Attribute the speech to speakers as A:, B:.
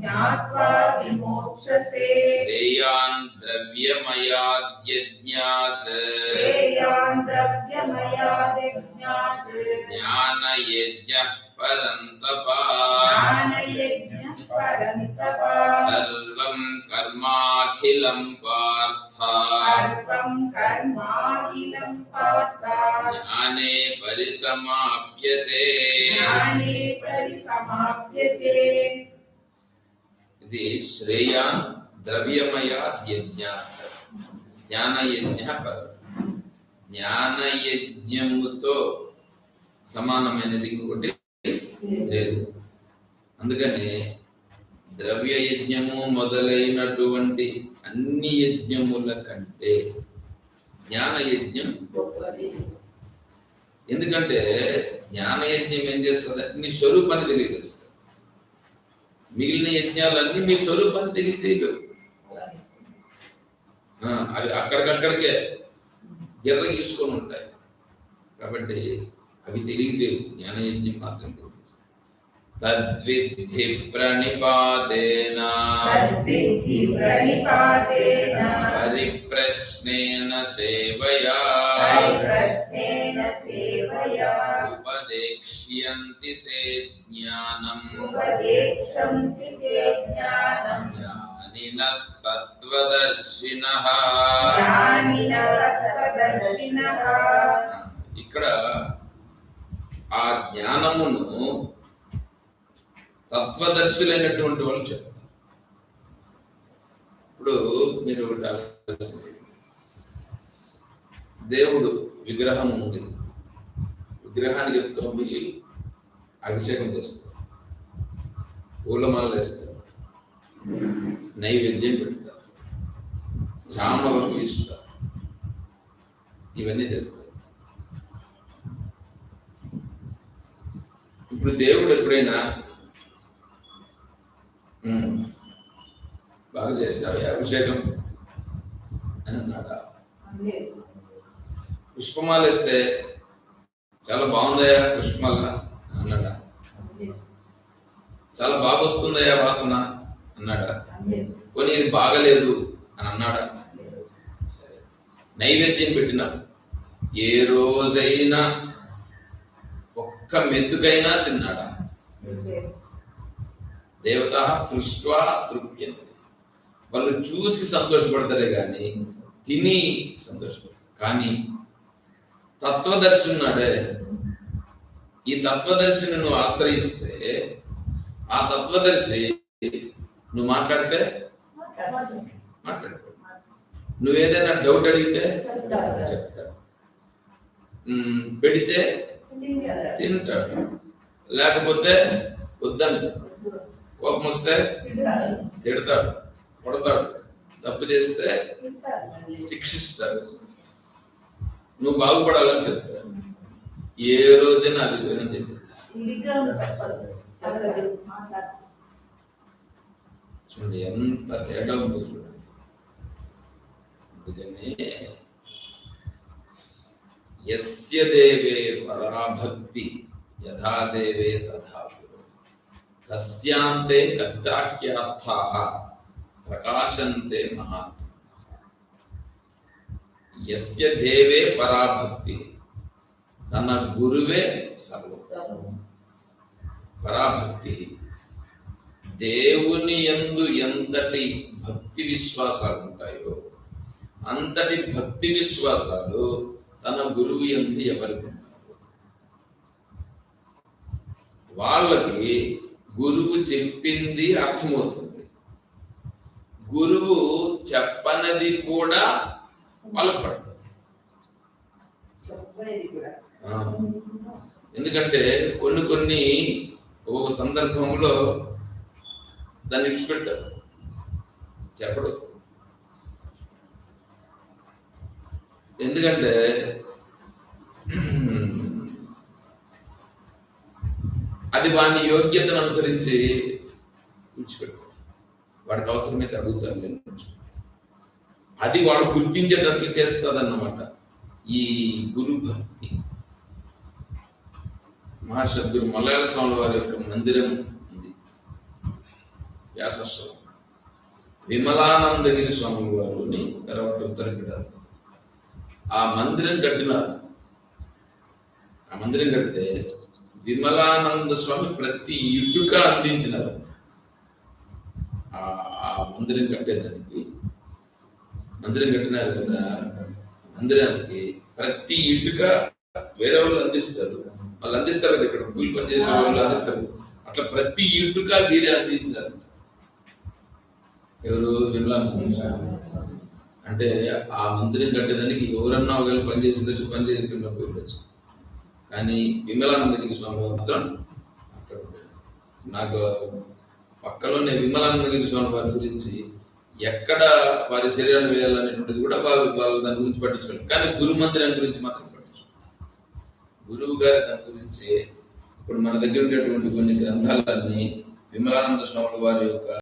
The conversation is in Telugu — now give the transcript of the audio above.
A: ज्ञात्वा विमोक्षसे
B: श्रेयान् द्रव्यमयाद्यज्ञात् ज्ञानयज्ञः परन्तप सर्वं कर्माखिलं पार्थ ज्ञाने परिसमाप्यते ఇది శ్రేయాన్ ద్రవ్యమయాద్యజ్ఞాత్ జ్ఞానయజ్ఞః పరం. జ్ఞానయజ్ఞముతో సమానమైనది ఇంకొకటి లేదు. అందుకని ద్రవ్య యజ్ఞము మొదలైనటువంటి అన్ని యజ్ఞముల కంటే జ్ఞానయజ్ఞం గొప్పది. ఎందుకంటే జ్ఞానయజ్ఞం ఏం చేస్తుంది? నీ స్వరూపాన్ని తెలియజేస్తుంది. మిగిలిన యజ్ఞాలన్నీ మీ స్వరూపాన్ని తెలియజేయలేవు. అవి అక్కడికక్కడికే గిర్ర గీసుకొని ఉంటాయి. కాబట్టి అవి తెలియజేయవు. జ్ఞానయజ్ఞం మాత్రం తెలియజేస్తుంది. తద్విద్ధి ప్రణిపాతేన పరిప్రశ్నేన సేవయా ఉపదేక్ష్యంతి తే జ్ఞానం జ్ఞానినస్తత్వదర్శినః. ఇక్కడ ఆ జ్ఞానమును తత్వదర్శులైనటువంటి వాళ్ళు చెప్తారు. ఇప్పుడు మీరు దేవుడు విగ్రహం ఉంది, విగ్రహానికి ఎత్తుకొని అభిషేకం చేస్తారు, పూలమాలలు వేస్తారు, నైవేద్యం పెడతారు, చామలను ఇస్తారు, ఇవన్నీ చేస్తారు. ఇప్పుడు దేవుడు ఎప్పుడైనా బాగా చేసినావు అభిషేకం అని అన్నాడా? పుష్పమాల వేస్తే చాలా బాగుందయా పుష్పమాల అన్నాడా? చాలా బాగా వస్తుందయా వాసన అన్నాడా? పోనీ ఇది బాగలేదు అని అన్నాడా? నైవేద్యం పెట్టినా ఏ రోజైనా ఒక్క మెతుకైనా తిన్నాడా? దేవతా దృష్ట్వా తృప్యంతి. వాళ్ళు చూసి సంతోషపడతారే కానీ తిని సంతోషపడతారు. కానీ తత్వదర్శి ఉన్నాడే, ఈ తత్వదర్శిని నువ్వు ఆశ్రయిస్తే ఆ తత్వదర్శి నువ్వు మాట్లాడితే మాట్లాడతాడు, నువ్వేదైనా డౌట్ అడిగితే చెప్తాడు, పెడితే తింటాడు, లేకపోతే వద్దంటాడు, కోపం వస్తే తిడతాడు, కొడతాడు, తప్పు చేస్తే శిక్షిస్తాడు, నువ్వు బాగుపడాలని చెప్తాడు. ఏ రోజైనా ఆ విగ్రహం చెప్పింది చూడండి ఎంత తేడా ఉందో చూడండి. అందుకని యస్య దేవే పరాభక్తి యథా దేవే తథా గురు తస్యాంతే కథితాహ్యార్థాః ప్రకాశంతే మహాత్మ. యస్య దేవే పరాభక్తి, తన గురువే సర్వం. పరాభక్తి, దేవుని యందు ఎంతటి భక్తి విశ్వాసాలు ఉంటాయో అంతటి భక్తి విశ్వాసాలు తన గురువు యందు ఎవరికి ఉంటారు. వాళ్ళకి గురువు చెప్పింది అర్థమవుతుంది, గురువు చెప్పనది కూడా వాళ్ళకి పడుతుంది. ఎందుకంటే కొన్ని ఒక సందర్భంలో దాన్ని విడిచిపెడతారు, చెప్పడు. ఎందుకంటే అది వాని యోగ్యతను అనుసరించి విడిచిపెడతాడు. వాడికి అవసరమైతే అడుగుతారు, అది వాడు గుర్తించేటట్లు చేస్తుందన్నమాట ఈ గురు భక్తి. మహాసద్గురు మలయాళ స్వామి వారి యొక్క మందిరం ఉంది, వ్యాసస్వామి, విమలానందగిరి స్వామి వారిని తర్వాత ఉత్తరపీఠ ఆ మందిరం కట్టినారు. ఆ మందిరం కడితే విమలానంద స్వామి ప్రతి ఇటుక అందించినారు. ఆ మందిరం కట్టేదానికి మందిరం కట్టినారు కదా, మందిరానికి ప్రతి ఇటుక వేరే వాళ్ళు అందిస్తారు, వాళ్ళు అందిస్తారు కదా, ఇక్కడ కూలి పని చేసే వాళ్ళు అందిస్తారు. అట్లా ప్రతి ఇటుక వీరే అందించినారు. ఎవరు? విమలానంద. అంటే ఆ మందిరం కట్టేదానికి ఎవరన్నా ఒకవేళ పని చేసి పనిచేసి పోయిండొచ్చు, కానీ విమలానందగిరి స్వామి మాత్రం అక్కడ ఉంటాడు. నాకు పక్కలోనే విమలానందగిరి స్వామి వారి గురించి ఎక్కడ వారి శరీరాన్ని వేయాలనేటువంటిది కూడా వాళ్ళు దాని గురించి పట్టించుకోవాలి, కానీ గురు మందిరం గురించి మాత్రం పట్టించుకోవాలి. గురువు గారి దాని గురించి ఇప్పుడు మన దగ్గర ఉండేటువంటి కొన్ని గ్రంథాలన్నీ విమలానంద స్వామి వారి యొక్క